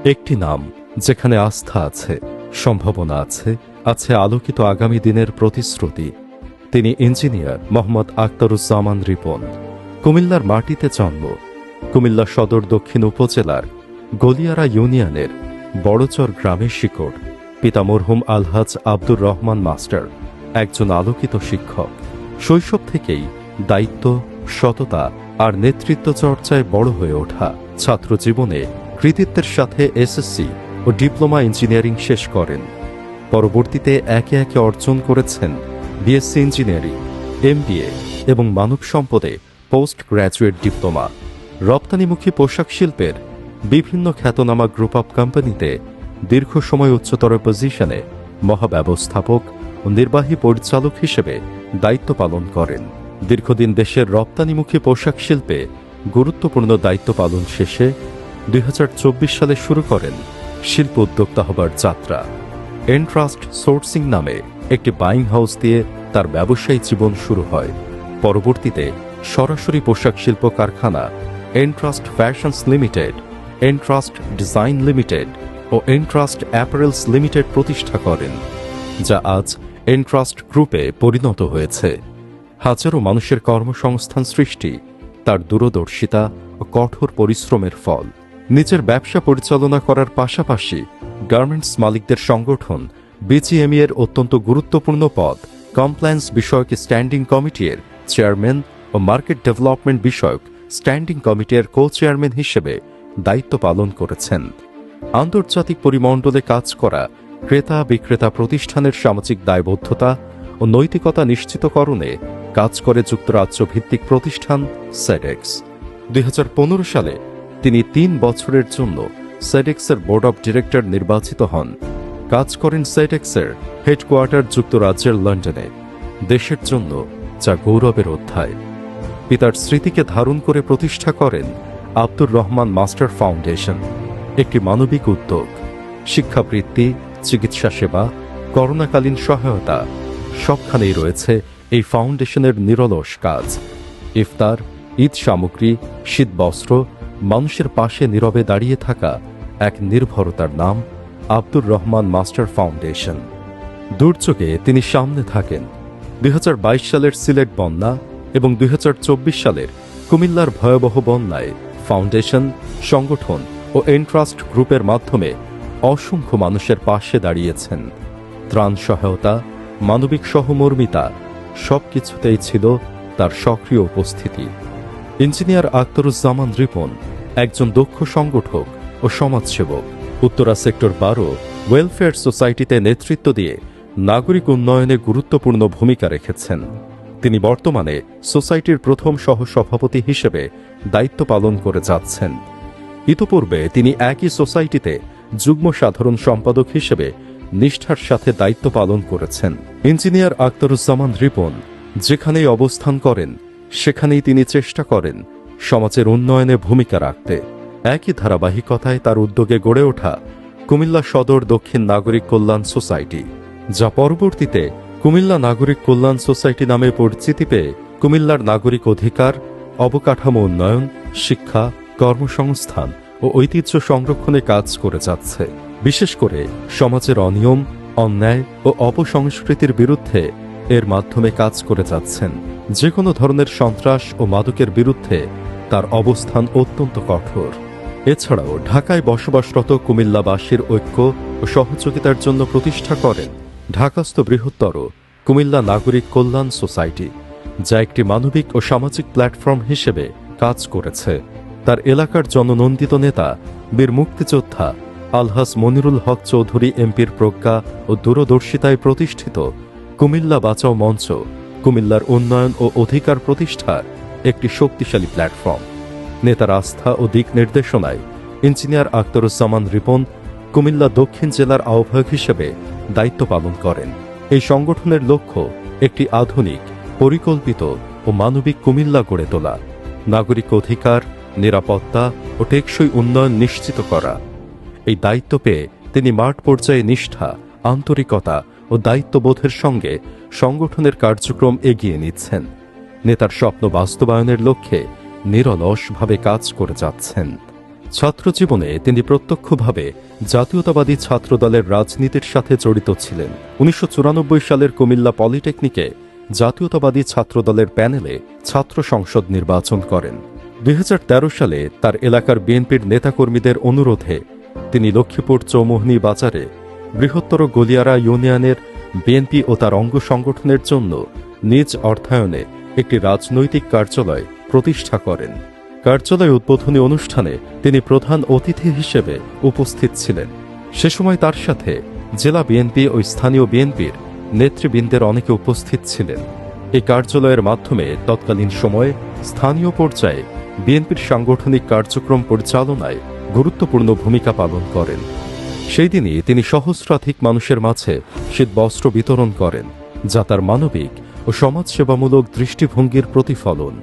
একটি নাম যেখানে আস্থা আছে, সম্ভাবনা আছে, আছে আলোকিত আগামী দিনের প্রতিশ্রুতি। তিনি ইঞ্জিনিয়ার মোহাম্মদ আখতারুজ্জামান রিপন। কুমিল্লার মাটিতে জন্ম। কুমিল্লা সদর দক্ষিণ উপজেলার গলিয়ারা ইউনিয়নের বড়চর গ্রামের শিকড়। পিতা মরহুম আলহাজ আব্দুর রহমান মাস্টার একজন আলোকিত শিক্ষক। শৈশব থেকেই দায়িত্ব, সততা আর নেতৃত্ব চর্চায় বড় হয়ে ওঠা। ছাত্র জীবনে কৃতিত্বের সাথে এসএসসি ও ডিপ্লোমা ইঞ্জিনিয়ারিং শেষ করেন। পরবর্তীতে একে একে অর্জন করেছেন বিএসসি ইঞ্জিনিয়ারিং, এমবিএ এবং মানব সম্পদে পোস্ট গ্র্যাজুয়েট ডিপ্লোমা। রপ্তানিমুখী পোশাক শিল্পের বিভিন্ন খ্যাতনামা গ্রুপ অব কোম্পানিতে দীর্ঘ সময় উচ্চতর পজিশনে মহাব্যবস্থাপক ও নির্বাহী পরিচালক হিসেবে দায়িত্ব পালন করেন। দীর্ঘদিন দেশের রপ্তানিমুখী পোশাক শিল্পে গুরুত্বপূর্ণ দায়িত্ব পালন শেষে 2024 সালে শুরু করেন শিল্প উদ্যোক্তা হবার যাত্রা। এন্ট্রাস্ট সোর্সিং নামে একটি বাইং হাউস দিয়ে তার ব্যবসায়ী জীবন শুরু হয়। পরবর্তীতে সরাসরি পোশাক শিল্প কারখানা Entrust Fashions Limited, Entrust Design Limited ও এন্ট্রাস্ট অ্যাপারেলস লিমিটেড প্রতিষ্ঠা করেন, যা আজ এন্ট্রাস্ট গ্রুপে পরিণত হয়েছে। হাজারো মানুষের কর্মসংস্থান সৃষ্টি তার দূরদর্শিতা ও কঠোর পরিশ্রমের ফল। নিজের ব্যবসা পরিচালনা করার পাশাপাশি গার্মেন্টস মালিকদের সংগঠন বিজিএমই এর অত্যন্ত গুরুত্বপূর্ণ পদ কমপ্লায়েন্স বিষয়ক স্ট্যান্ডিং কমিটির চেয়ারম্যান ও মার্কেট ডেভেলপমেন্ট বিষয়ক স্ট্যান্ডিং কমিটির কো চেয়ারম্যান হিসেবে দায়িত্ব পালন করেছেন। আন্তর্জাতিক পরিমণ্ডলে কাজ করা ক্রেতা বিক্রেতা প্রতিষ্ঠানের সামাজিক দায়বদ্ধতা ও নৈতিকতা নিশ্চিতকরণে কাজ করে যুক্তরাজ্য ভিত্তিক প্রতিষ্ঠান সেডেক্স। 2015 সালে তিনি 3 বছরের জন্য সেডেক্সের বোর্ড অব ডিরেক্টর নির্বাচিত হন। কাজ করেন সেডেক্সের হেডকোয়ার্টার যুক্তরাজ্যের লন্ডনে। দেশের জন্য যা গৌরবের অধ্যায়। পিতার স্মৃতিকে ধারণ করে প্রতিষ্ঠা করেন আব্দুর রহমান মাস্টার ফাউন্ডেশন, একটি মানবিক উদ্যোগ। শিক্ষাবৃত্তি, চিকিৎসা সেবা, করোনাকালীন সহায়তা সবখানেই রয়েছে এই ফাউন্ডেশনের নিরলস কাজ। ইফতার, ঈদ সামগ্রী, শীতবস্ত্র, মানুষের পাশে নীরবে দাঁড়িয়ে থাকা এক নির্ভরতার নাম আব্দুর রহমান মাস্টার ফাউন্ডেশন। দুর্যোগে তিনি সামনে থাকেন। 2022 সালের সিলেট বন্যা এবং 2024 সালের কুমিল্লার ভয়াবহ বন্যায় ফাউন্ডেশন, সংগঠন ও এন্ট্রাস্ট গ্রুপের মাধ্যমে অসংখ্য মানুষের পাশে দাঁড়িয়েছেন। ত্রাণ সহায়তা, মানবিক সহমর্মিতা সবকিছুতেই ছিল তার সক্রিয় উপস্থিতি। ইঞ্জিনিয়ার আখতারুজ্জামান রিপন একজন দক্ষ সংগঠক ও সমাজসেবক। উত্তরা সেক্টর 12 ওয়েলফেয়ার সোসাইটিতে নেতৃত্ব দিয়ে নাগরিক উন্নয়নে গুরুত্বপূর্ণ ভূমিকা রেখেছেন। তিনি বর্তমানে সোসাইটির প্রথম সহসভাপতি হিসেবে দায়িত্ব পালন করে যাচ্ছেন। ইতোপূর্বে তিনি একই সোসাইটিতে যুগ্ম সাধারণ সম্পাদক হিসেবে নিষ্ঠার সাথে দায়িত্ব পালন করেছেন। ইঞ্জিনিয়ার আখতারুজ্জামান রিপন যেখানেই অবস্থান করেন সেখানেই তিনি চেষ্টা করেন সমাজের উন্নয়নে ভূমিকা রাখতে। একই ধারাবাহিকতায় তার উদ্যোগে গড়ে ওঠা কুমিল্লা সদর দক্ষিণ নাগরিক কল্যাণ সোসাইটি, যা পরবর্তীতে কুমিল্লা নাগরিক কল্যাণ সোসাইটি নামে পরিচিতি পেয়ে কুমিল্লার নাগরিক অধিকার, অবকাঠামো উন্নয়ন, শিক্ষা, কর্মসংস্থান ও ঐতিহ্য সংরক্ষণে কাজ করে যাচ্ছে। বিশেষ করে সমাজের অনিয়ম, অন্যায় ও অপসংস্কৃতির বিরুদ্ধে এর মাধ্যমে কাজ করে যাচ্ছেন। যে কোনো ধরনের সন্ত্রাস ও মাদকের বিরুদ্ধে তার অবস্থান অত্যন্ত কঠোর। এছাড়াও ঢাকায় বসবাসরত কুমিল্লাবাসীর ঐক্য ও সহযোগিতার জন্য প্রতিষ্ঠা করেন ঢাকাস্থ বৃহত্তর কুমিল্লা নাগরিক কল্যাণ সোসাইটি, যা একটি মানবিক ও সামাজিক প্ল্যাটফর্ম হিসেবে কাজ করেছে। তার এলাকার জননন্দিত নেতা বীর মুক্তিযোদ্ধা আলহাজ মনিরুল হক চৌধুরী এমপির প্রজ্ঞা ও দূরদর্শিতায় প্রতিষ্ঠিত কুমিল্লা বাঁচাও মঞ্চ কুমিল্লার উন্নয়ন ও অধিকার প্রতিষ্ঠার একটি শক্তিশালী প্ল্যাটফর্ম। নেতার আস্থা ও দিক নির্দেশনায় ইঞ্জিনিয়ার আখতারুজ্জামান রিপন কুমিল্লা দক্ষিণ জেলার আহ্বায়ক হিসেবে দায়িত্ব পালন করেন। এই সংগঠনের লক্ষ্য একটি আধুনিক, পরিকল্পিত ও মানবিক কুমিল্লা গড়ে তোলা, নাগরিক অধিকার, নিরাপত্তা ও টেকসই উন্নয়ন নিশ্চিত করা। এই দায়িত্ব পেয়ে তিনি মাঠ পর্যায়ে নিষ্ঠা, আন্তরিকতা ও দায়িত্ববোধের সঙ্গে সংগঠনের কার্যক্রম এগিয়ে নিচ্ছেন। নেতার স্বপ্ন বাস্তবায়নের লক্ষ্যে নিরলসভাবে কাজ করে যাচ্ছেন। ছাত্রজীবনে তিনি প্রত্যক্ষভাবে জাতীয়তাবাদী ছাত্রদলের রাজনীতির সাথে জড়িত ছিলেন। ১৯৯৪ সালের কুমিল্লা পলিটেকনিকে জাতীয়তাবাদী ছাত্রদলের প্যানেলে ছাত্র সংসদ নির্বাচন করেন। ২০১৩ সালে তার এলাকার বিএনপির নেতাকর্মীদের অনুরোধে তিনি লক্ষ্মীপুর চৌমুহনী বাজারে বৃহত্তর গলিয়ারা ইউনিয়নের বিএনপি ও তার অঙ্গ সংগঠনের জন্য নিজ অর্থায়নে একটি রাজনৈতিক কার্যালয় প্রতিষ্ঠা করেন। কার্যালয় উদ্বোধনী অনুষ্ঠানে তিনি প্রধান অতিথি হিসেবে উপস্থিত ছিলেন। সে সময় তার সাথে জেলা বিএনপি ও স্থানীয় বিএনপির নেতৃবৃন্দের অনেকে উপস্থিত ছিলেন। এই কার্যালয়ের মাধ্যমে তৎকালীন সময়ে স্থানীয় পর্যায়ে বিএনপির সাংগঠনিক কার্যক্রম পরিচালনায় গুরুত্বপূর্ণ ভূমিকা পালন করেন। সেই দিনই তিনি সহস্রাধিক মানুষের মাঝে শীতবস্ত্র বিতরণ করেন, যা তার মানবিক ও সমাজসেবামূলক দৃষ্টিভঙ্গির প্রতিফলন।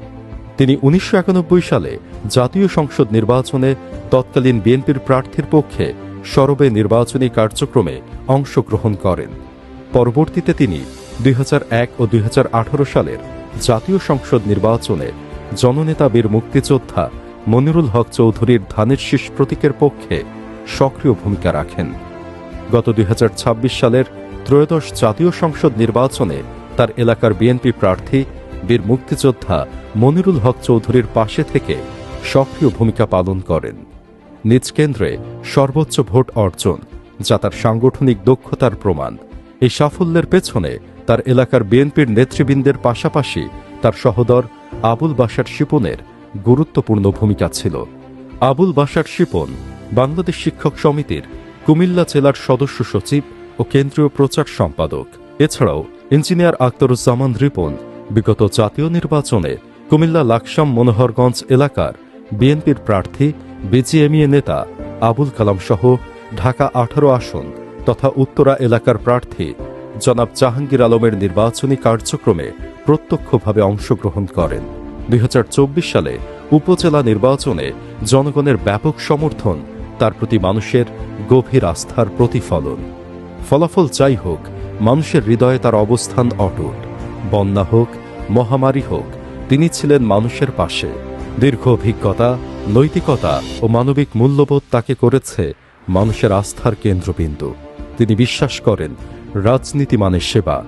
তিনি ১৯৯১ সালে জাতীয় সংসদ নির্বাচনে তৎকালীন বিএনপির প্রার্থীর পক্ষে সরবে নির্বাচনী কার্যক্রমে অংশগ্রহণ করেন। পরবর্তীতে তিনি ২০০১ ও ২০১৮ সালের জাতীয় সংসদ নির্বাচনে জননেতা বীর মুক্তিযোদ্ধা মনিরুল হক চৌধুরীর ধানের শীষ প্রতীকের পক্ষে সক্রিয় ভূমিকা রাখেন। গত ২০২৬ সালের ত্রয়োদশ জাতীয় সংসদ নির্বাচনে তার এলাকার বিএনপি প্রার্থী বীর মুক্তিযোদ্ধা মনিরুল হক চৌধুরীর পাশে থেকে সক্রিয় ভূমিকা পালন করেন। নিজ কেন্দ্রে সর্বোচ্চ ভোট অর্জন, যা তার সাংগঠনিক দক্ষতার প্রমাণ। এই সাফল্যের পেছনে তার এলাকার বিএনপির নেতৃবৃন্দের পাশাপাশি তার সহোদর আবুল বাশার শিপনের গুরুত্বপূর্ণ ভূমিকা ছিল। আবুল বাশার শিপন বাংলাদেশ শিক্ষক সমিতির কুমিল্লা জেলার সদস্য সচিব ও কেন্দ্রীয় প্রচার সম্পাদক। এছাড়াও ইঞ্জিনিয়ার আখতারুজ্জামান রিপন বিগত জাতীয় নির্বাচনে কুমিল্লা লাকসাম মনোহরগঞ্জ এলাকার বিএনপির প্রার্থী বিজিএমইএ নেতা আবুল কালাম সহ ঢাকা ১৮ আসন তথা উত্তরা এলাকার প্রার্থী জনাব জাহাঙ্গীর আলমের নির্বাচনী কার্যক্রমে প্রত্যক্ষভাবে অংশগ্রহণ করেন। ২০২৪ সালে উপজেলা নির্বাচনে জনগণের ব্যাপক সমর্থন তার প্রতি মানুষের গভীর আস্থার প্রতিফলন। ফলাফল যাই হোক, মানুষের হৃদয়ে তার অবস্থান অটুট। বন্যা হোক, মহামারী হোক, তিনি ছিলেন মানুষের পাশে। দীর্ঘ অভিজ্ঞতা, নৈতিকতা ও মানবিক মূল্যবোধ তাকে করেছে মানুষের আস্থার কেন্দ্রবিন্দু। তিনি বিশ্বাস করেন, রাজনীতি মানে সেবা,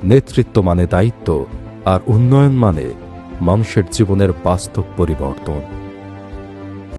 নেতৃত্ব মানে দায়িত্ব, আর উন্নয়ন মানে মানুষের জীবনের বাস্তব পরিবর্তন।